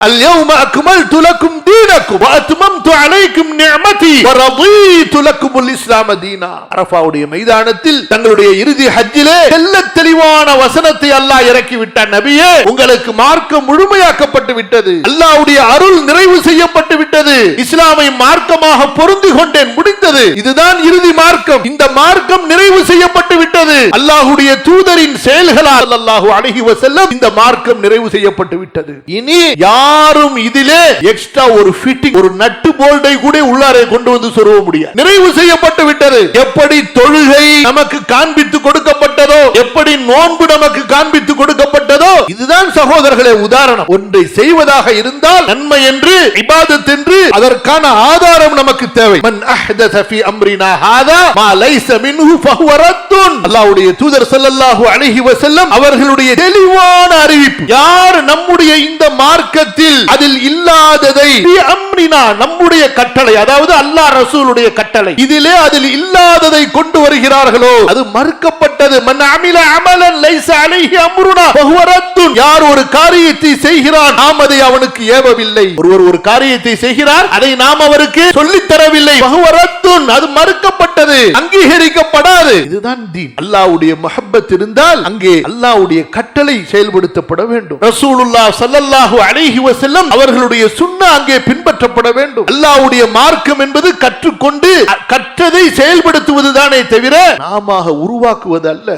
اليوم أكملت لكم دينكم وأتممت عليكم نعمتي ورضيت لكم الإسلام دينا. அரஃபாவுடைய மைதானத்தில் தங்களுடைய இறுதி ஹஜ்ஜிலே தெள்ளத் தெளிவான வசனத்தை அல்லாஹ் இறக்கி விட்டார். நபியே, உங்களுக்கு மார்க்கம் முழுமையாக்கப்பட்டு விட்டது, அல்லாஹ்வுடைய அருள் நிறைவு செய்யப்பட்டு விட்டது, இஸ்லாமை மார்க்கமாக பொருந்தி கொண்டேன், முடிந்தது. இதுதான் இறுதி மார்க்கம். இந்த மார்க்கம் நிறைவு செய்யப்பட்டு விட்டது. அல்லாஹ்வுடைய தூதரின் செயல்களால் ஸல்லல்லாஹு அலைஹி வஸல்லம் இந்த மார்க்கம் நிறைவு செய்யப்பட்டு விட்டது. இனி யாரும் இதிலே எக்ஸ்ட்ரா ஒரு ஃபிட்டிங், ஒரு நட்டு போல்டை கூட உள்ளாரே கொண்டு வந்து சொருக முடியாது. நிறைவு செய்யப்பட்டு விட்டது. எப்படி தொழுகை நமக்கு காண்பித்து கொடுக்கப்பட்டதோ, எப்படி நோன்பு நமக்கு காண்பித்து கொடுக்கப்பட்டதோ, இதுதான் சகோதரர்களே உதாரணம். ஒன்றை செய்வதாக இருந்தால் நன்மை என்று, இபாதத் என்று, அதற்கான ஆதாரம் நமக்கு தேவை. மன் அஹ்தஸ ஃபீ அம்ரினா ஹாதா மா லைஸ மின்ஹு ஃபஹுவ ரத்துன். அல்லாஹ்வுடைய தூதர் ஸல்லல்லாஹு அலைஹி வஸல்லம் அவர்களுடைய தெளிவான அறிவிப்பு, யார் நம்முடைய இந்த மார்க்கத்தில் அதில் இல்லாததை, நம்முடைய கட்டளை, அதாவது அல்லாஹ் ரசூலுடைய கட்டளை, இதிலே அதில் இல்லாததை கொண்டு வருகிறார்களோ அது மறுக்கப்பட்டது. மன் அமில அமலன் லைஸ அலைஹி அம்ருனா ஃபஹுவ ரத்துன். யார் ஒரு காரியத்தை செய்கிறான், நாம் அதை அவனுக்கு ஏவவில்லை, ஒருவர் ஒரு காரியத்தை செய்கிறார், அதை நாம் அவருக்கு சொல்லித் தரவில்லை, ஃபஹுவ ரத்துன், அது மறுக்கப்பட்டது, அங்கீகரிக்கப்படாது. இதுதான் தீன். அல்லாஹ்வுடைய மஹப்பத் இருந்தால் அங்கே அல்லாஹ்வுடைய கட்டளை செயல்படுத்தப்பட வேண்டும். ரசூலுல்லாஹ் ஸல்லல்லாஹு அலைஹி வஸல்லம் அவர்களுடைய சுன்னா அங்கே பின்பற்றப்பட வேண்டும். அல்லாஹ்வுடைய மார்க்கம் என்பது கற்றுக்கொண்டு கற்றதை செயல்படுத்துவதுதானே தவிர நாம உருவாக்குவது அல்ல.